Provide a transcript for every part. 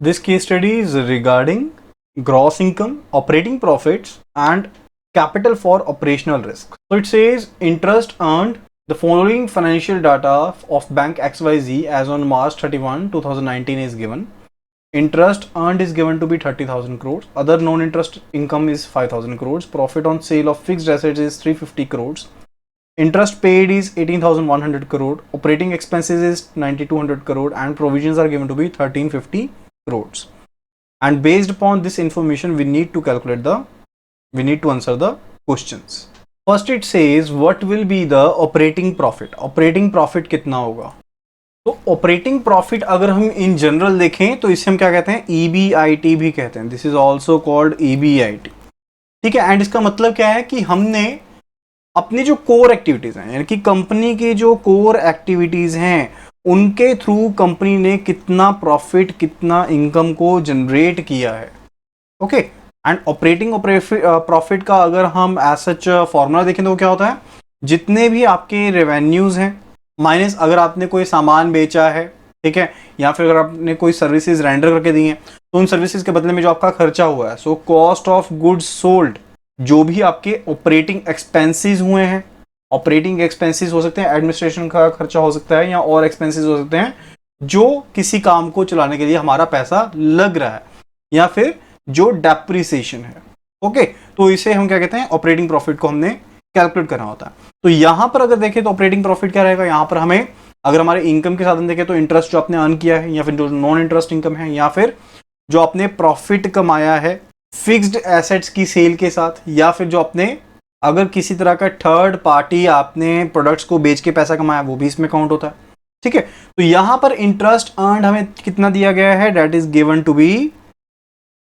This case study is regarding gross income, operating profits, and capital for operational risk. So it says interest earned. The following financial data of Bank XYZ as on March 31, 2019 is given. Interest earned is given to be 30,000 crores. Other non-interest income is 5,000 crores. Profit on sale of fixed assets is 350 crores. Interest paid is 18,100 crore. Operating expenses is 9,200 crore, and provisions are given to be 1350 crores. And based upon this information, we need to answer the questions. First it says what will be the operating profit. Operating profit कितना होगा? तो operating profit अगर हम in general देखें तो इसे हम क्या कहते हैं? EBIT भी कहते हैं. This is also called EBIT. ठीक है. एंड इसका मतलब क्या है कि हमने अपनी जो कोर एक्टिविटीज हैं, यानी कि कंपनी की जो कोर एक्टिविटीज हैं, उनके थ्रू कंपनी ने कितना प्रॉफिट, कितना इनकम को जनरेट किया है. ओके. एंड ऑपरेटिंग प्रॉफिट का अगर हम एज सच फॉर्मूला देखें तो क्या होता है? जितने भी आपके रेवेन्यूज हैं माइनस अगर आपने कोई सामान बेचा है, ठीक है, या फिर अगर आपने कोई सर्विसेज रेंडर करके दी हैं तो उन सर्विसेज के बदले में जो आपका खर्चा हुआ है, so cost of goods sold, जो भी आपके ऑपरेटिंग एक्सपेंसेस हुए हैं. ऑपरेटिंग एक्सपेंसेस हो सकते हैं, एडमिनिस्ट्रेशन का खर्चा हो सकता है, या और एक्सपेंसेस हो सकते हैं जो किसी काम को चलाने के लिए हमारा पैसा लग रहा है, या फिर जो डेप्रिसिएशन है. ओके. तो इसे हम क्या कहते हैं? ऑपरेटिंग प्रॉफिट को हमने कैलकुलेट करना होता है. तो यहां पर अगर देखें तो ऑपरेटिंग प्रॉफिट क्या रहेगा? यहां पर हमें अगर हमारे इनकम के साधन देखें तो इंटरेस्ट जो आपने अर्न किया है, या फिर जो नॉन इंटरेस्ट इनकम है, या फिर जो आपने प्रॉफिट कमाया है फिक्स्ड एसेट्स की सेल के साथ, या फिर जो आपने अगर किसी तरह का थर्ड पार्टी आपने प्रोडक्ट्स को बेच के पैसा कमाया, वो भी इसमें काउंट होता है. ठीक है. तो यहां पर इंटरेस्ट अर्न हमें कितना दिया गया है? That is given to be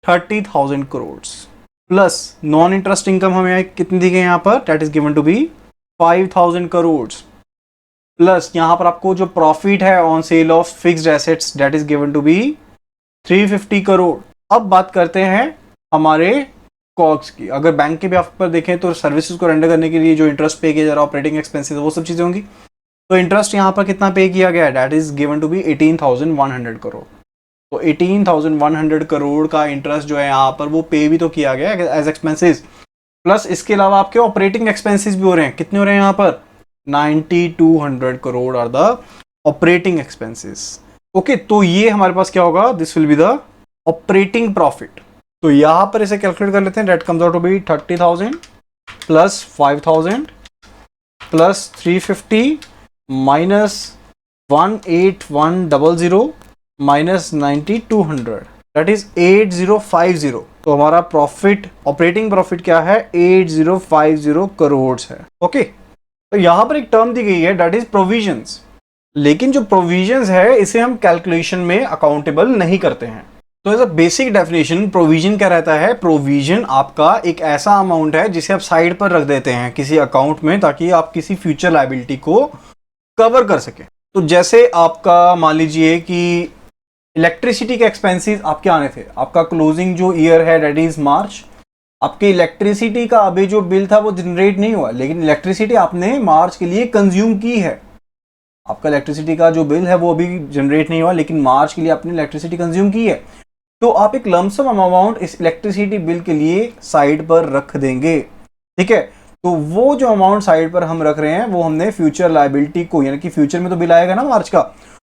30,000 crore. Plus non interest income हमें कितनी दी गई यहां पर? That is given to be 5,000 crore. Plus यहां पर आपको जो प्रॉफिट है on sale of fixed assets, that is given to be 350 crore. अब बात करते हैं हमारे कॉस्ट की. अगर बैंक के ब्याज पर देखें तो सर्विसेज को रेंडर करने के लिए जो इंटरेस्ट पे किया जा रहा है, ऑपरेटिंग एक्सपेंसेस, वो सब चीजें होंगी. तो इंटरेस्ट यहां पर कितना पे किया गया है? That is given to be 18,100 crore. तो 18,100 करोड़ का इंटरेस्ट जो है यहां पर वो पे भी तो किया गया एज एक्सपेंसेस. प्लस इसके अलावा आपके ऑपरेटिंग एक्सपेंसेस भी हो रहे हैं. कितने हो रहे हैं यहां पर? 9,200 crore are the operating expenses. Okay. तो ये हमारे पास क्या होगा? This will be the operating profit. तो यहां पर इसे कैलकुलेट कर लेते हैं. That comes out to be 30,000 plus 5,000 plus 350 minus 18100 minus 9,200, that is 8050. तो हमारा प्रॉफिट, ऑपरेटिंग प्रॉफिट क्या है? 8050 करोड़ है. ओके. तो यहां पर एक टर्म दी गई है, दैट इज प्रोविजंस. लेकिन जो प्रोविजंस है इसे हम कैलकुलेशन में अकाउंटेबल नहीं करते हैं. तो as a basic definition provision क्या रहता है? प्रोविजन आपका एक ऐसा अमाउंट है जिसे आप साइड पर रख देते हैं किसी अकाउंट में, ताकि आप किसी फ्यूचर लायबिलिटी को कवर कर सकें. तो जैसे आपका मान लीजिए कि इलेक्ट्रिसिटी के एक्सपेंसेस आपके आने थे, आपका क्लोजिंग जो ईयर है दैट इज मार्च, आपके इलेक्ट्रिसिटी का अभी जो बिल था वो जनरेट नहीं हुआ, लेकिन इलेक्ट्रिसिटी आपने मार्च के लिए कंज्यूम की है. आपका इलेक्ट्रिसिटी का जो बिल है वो अभी जनरेट नहीं हुआ, लेकिन मार्च के लिए आपने इलेक्ट्रिसिटी कंज्यूम की है. तो आप एक लमसम अमाउंट इस इलेक्ट्रिसिटी बिल के लिए साइड पर रख देंगे. ठीक है. तो वो जो अमाउंट साइड पर हम रख रहे हैं वो हमने फ्यूचर लायबिलिटी को, यानी कि फ्यूचर में तो बिल आएगा ना मार्च का,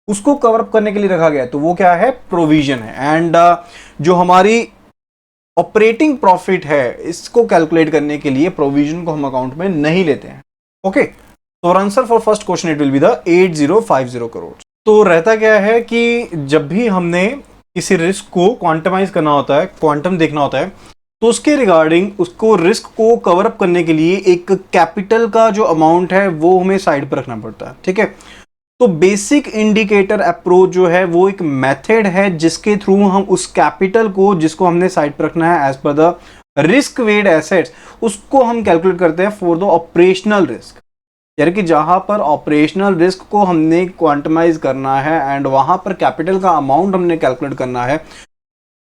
उसको कवर अप करने के लिए रखा गया. तो वो क्या है? प्रोविजन है. एंड जो हमारी ऑपरेटिंग प्रॉफिट है इसको कैलकुलेट करने के लिए प्रोविजन को हम अकाउंट में नहीं लेते हैं. ओके. तो answer for first question it will be the 8050 crore. तो रहता क्या है कि जब भी हमने किसी रिस्क को क्वांटमाइज करना होता है, क्वांटम देखना होता है, तो उसके रिगार्डिंग उसको रिस्क को कवर अप करने के लिए एक कैपिटल का जो अमाउंट है वो हमें साइड पर रखना पड़ता है. ठीक है. तो बेसिक इंडिकेटर अप्रोच जो है वो एक मेथड है जिसके थ्रू हम उस कैपिटल को, जिसको हमने साइड पर रखना है as per the risk wait assets, उसको हम कैलकुलेट करते हैं फॉर द ऑपरेशनल रिस्क. यानी कि जहां पर ऑपरेशनल रिस्क को हमने क्वांटमाइज करना है एंड वहां पर कैपिटल का अमाउंट हमने कैलकुलेट करना है,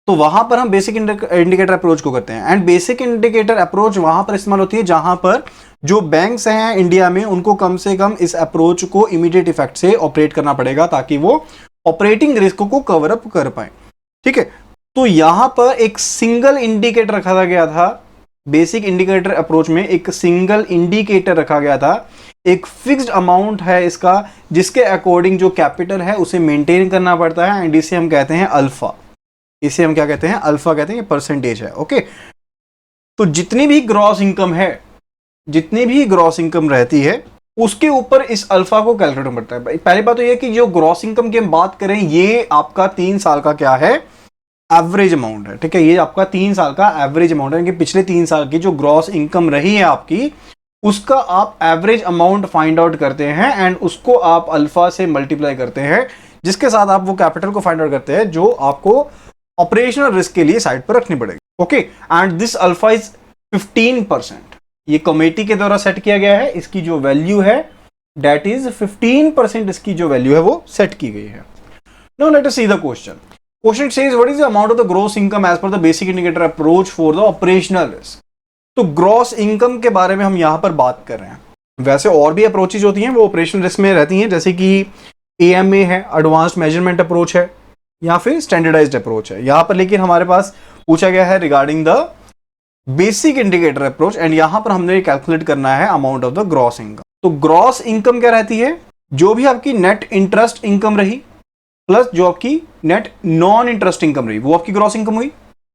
तो वहां पर हम बेसिक इंडिकेटर अप्रोच को करते हैं. एंड बेसिक इंडिकेटर अप्रोच वहां पर इस्तेमाल होती है जहां पर जो बैंक्स हैं इंडिया में उनको कम से कम इस अप्रोच को इमीडिएट इफेक्ट से ऑपरेट करना पड़ेगा, ताकि वो ऑपरेटिंग रिस्क को कवर अप कर पाए. ठीक है, तो यहां पर एक सिंगल इंडिकेटर रखा गया था, बेसिक इंडिकेटर अप्रोच में एक सिंगल इंडिकेटर रखा गया था, एक फिक्स्ड अमाउंट है इसका, जिसके अकॉर्डिंग जो कैपिटल है उसे मेंटेन करना पड़ता है, एंड इसे हम कहते हैं अल्फा। इसे हम क्या कहते हैं? अल्फा कहते हैं, ये परसेंटेज है। ओके, तो जितनी भी ग्रॉस इनकम है, जितनी भी ग्रॉस इनकम रहती है, उसके ऊपर इस अल्फा को कैलकुलेट करना पड़ता है। पहली बात तो ये कि जो ग्रॉस इनकम की हम बात करें, ये आपका 3 साल का क्या है? एवरेज अमाउंट है। ठीक है, ये आपका 3 साल का एवरेज अमाउंट है कि पिछले 3 साल की जो ग्रॉस इनकम रही है आपकी, उसका आप एवरेज अमाउंट फाइंड आउट करते हैं एंड उसको आप अल्फा से मल्टीप्लाई करते हैं, जिसके साथ आप वो कैपिटल को फाइंड आउट करते हैं जो आपको ऑपरेशनल रिस्क के लिए साइड पर रखनी पड़ेगी। Okay, and this alpha is 15%। ये कमेटी के द्वारा सेट किया गया है, इसकी जो वैल्यू है दैट इज 15%, इसकी जो वैल्यू है वो सेट की गई है। Now let us see the question. Question says what is the amount of the gross income as per the basic indicator approach for the operational risk. तो gross income के बारे में हम यहां पर बात कर रहे हैं। वैसे और भी अप्रोचेज होती हैं, वो ऑपरेशनल रिस्क में रहती हैं, जैसे कि AMA है, एडवांस्ड मेजरमेंट अप्रोच है, या फिर स्टैंडर्डाइज्ड अप्रोच है। यहां पर लेकिन हमारे पास पूछा गया है regarding the basic indicator approach, and यहां पर हमने कैलकुलेट करना है amount of the gross income. तो ग्रॉस इनकम क्या रहती है? जो भी आपकी नेट इंटरेस्ट इनकम रही प्लस जो आपकी नेट नॉन इंटरेस्ट इनकम रही, वो आपकी ग्रॉस इनकम हुई।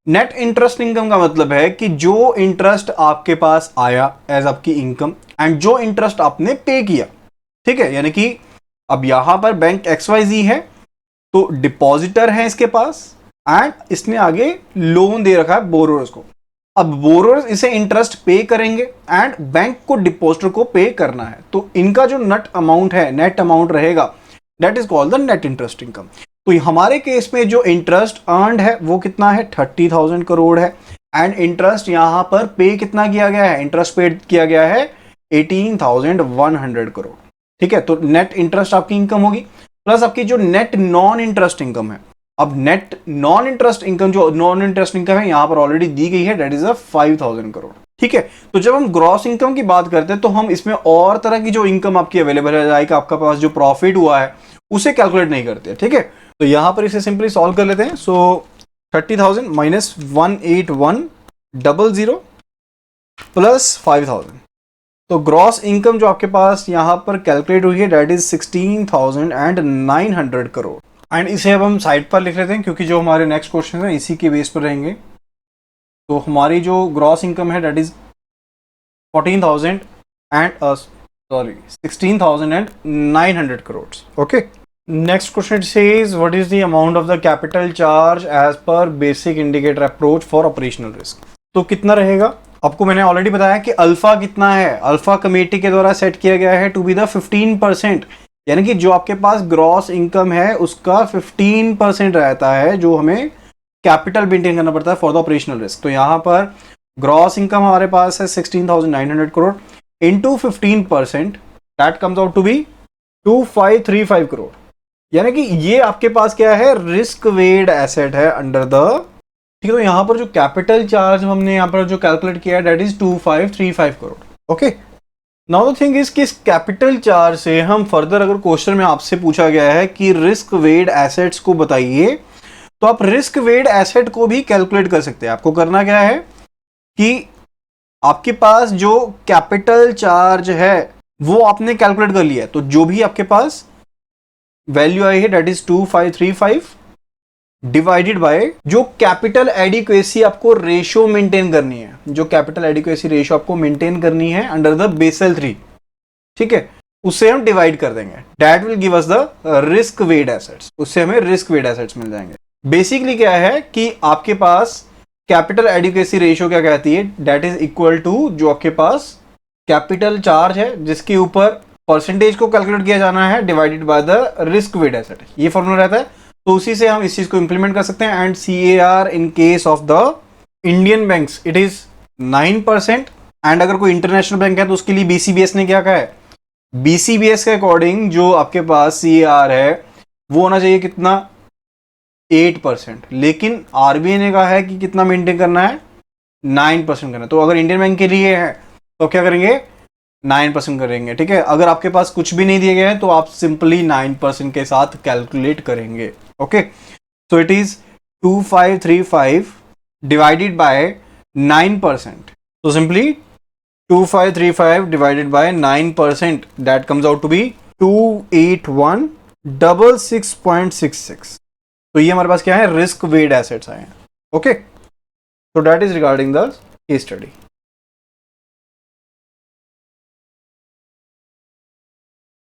नेट इंटरेस्ट इनकम का मतलब है कि जो इंटरेस्ट आपके पास आया एज आपकी इनकम, एंड जो इंटरेस्ट आपने पे किया। ठीक है, यानी कि अब यहां पर बैंक XYZ है, तो डिपॉजिटर है इसके पास, एंड इसने आगे लोन दे रखा है बोरोर्स को। अब बोरोर्स इसे इंटरेस्ट पे करेंगे एंड बैंक को डिपॉजिटर को पे करना है, तो इनका जो नेट अमाउंट है, नेट अमाउंट रहेगा, that is called the net interest income. तो हमारे केस में जो इंटरेस्ट अर्नड है वो कितना है? 30,000 करोड़ है, एंड इंटरेस्ट यहां पर पे कितना किया गया है? इंटरेस्ट पे किया गया है 18,100 करोड़। ठीक है, तो नेट इंटरेस्ट आपकी इनकम होगी, प्लस आपकी जो नेट नॉन इंटरेस्ट इनकम है। अब नेट नॉन इंटरेस्ट इनकम, जो नॉन इंटरेस्ट इनकम है यहां पर ऑलरेडी दी गई है, दैट इज 5,000 करोड़। ठीक है, तो जब हम ग्रॉस इनकम की बात करते हैं तो हम इसमें और तरह की जो इनकम आपकी अवेलेबल है, लाइक आपका पास जो प्रॉफिट हुआ है उसे कैलकुलेट नहीं करते। ठीक है, तो यहां पर इसे सिंपली सॉल्व कर लेते हैं। सो 30,000 माइनस 18100 प्लस 5,000, तो ग्रॉस इनकम जो आपके पास यहां पर कैलकुलेट हुई है दैट इज 16,900 करोड़। एंड इसे अब हम साइड पर लिख लेते हैं, क्योंकि जो हमारे नेक्स्ट क्वेश्चन है इसी के बेस पर रहेंगे। तो हमारी जो ग्रॉस इनकम है that is 16,900 crore. Okay, next question says what is the amount of the capital charge as per basic indicator approach for operational risk. तो कितना रहेगा? आपको मैंने ऑलरेडी बताया कि अल्फा कितना है, अल्फा कमेटी के द्वारा सेट किया गया है टू बी द 15%, यानी कि जो आपके पास ग्रॉस इनकम है उसका 15% रहता है जो हमें कैपिटल मेंटेन करना पड़ता है फॉर द ऑपरेशनल रिस्क। तो यहां पर ग्रॉस इनकम हमारे पास है 16,900 crore into 15%, that comes out to be 2535 crore. यानी कि ये आपके पास क्या है? रिस्क वेड एसेट है अंडर द। ठीक है, तो यहां पर जो कैपिटल चार्ज हमने यहां पर जो कैलकुलेट किया है that is 2535 crore. Okay, now the thing is कि इस कैपिटल चार्ज से हम फर्दर, अगर क्वेश्चन में आपसे पूछा गया है कि रिस्क वेड एसेट्स को बताइए, तो आप रिस्क वेड एसेट को भी कैलकुलेट कर सकते हैं। आपको करना क्या है कि आपके पास जो कैपिटल चार्ज है वो आपने कैलकुलेट कर लिया है, तो जो भी आपके पास वैल्यू आई है दैट इज 2535 डिवाइडेड बाय जो कैपिटल एडिक्वेसी आपको रेशियो मेंटेन करनी है, जो कैपिटल एडिक्वेसी रेशियो आपको मेंटेन करनी है अंडर द बेसल 3। ठीक है, उससे हम डिवाइड कर देंगे, that will give us the risk weighted assets. उससे हमें रिस्क वेड एसेट्स मिल जाएंगे। बेसिकली क्या है कि आपके पास कैपिटल एडिक्वेसी रेशियो क्या कहती है, दैट इज इक्वल टू जो आपके पास कैपिटल चार्ज है जिसके ऊपर परसेंटेज को कैलकुलेट किया जाना है divided by the risk weighted asset. ये फॉर्मूला रहता है, तो उसी से हम इस चीज को इंप्लीमेंट कर सकते हैं। And CAR in case of the Indian banks it is 9%, and अगर कोई इंटरनेशनल बैंक है तो उसके लिए BCBS ने क्या कहा है? BCBS के अकॉर्डिंग जो आपके पास CAR है वो होना चाहिए कितना? 8%, लेकिन RBI ने कहा है कि कितना मेंटेन करना है? 9% करना है। तो अगर इंडियन बैंक के लिए है तो क्या करेंगे? 9% करेंगे। ठीक है, अगर आपके पास कुछ भी नहीं दिया गया है तो आप सिंपली 9% के साथ कैलकुलेट करेंगे। Okay, so it is 2535 divided by 9%. So simply 2535 divided by 9%, that comes out to be 28166.66. तो ये हमारे पास क्या है, रिस्क वेड एसेट्स आए हैं. Okay, so that is regarding the case study.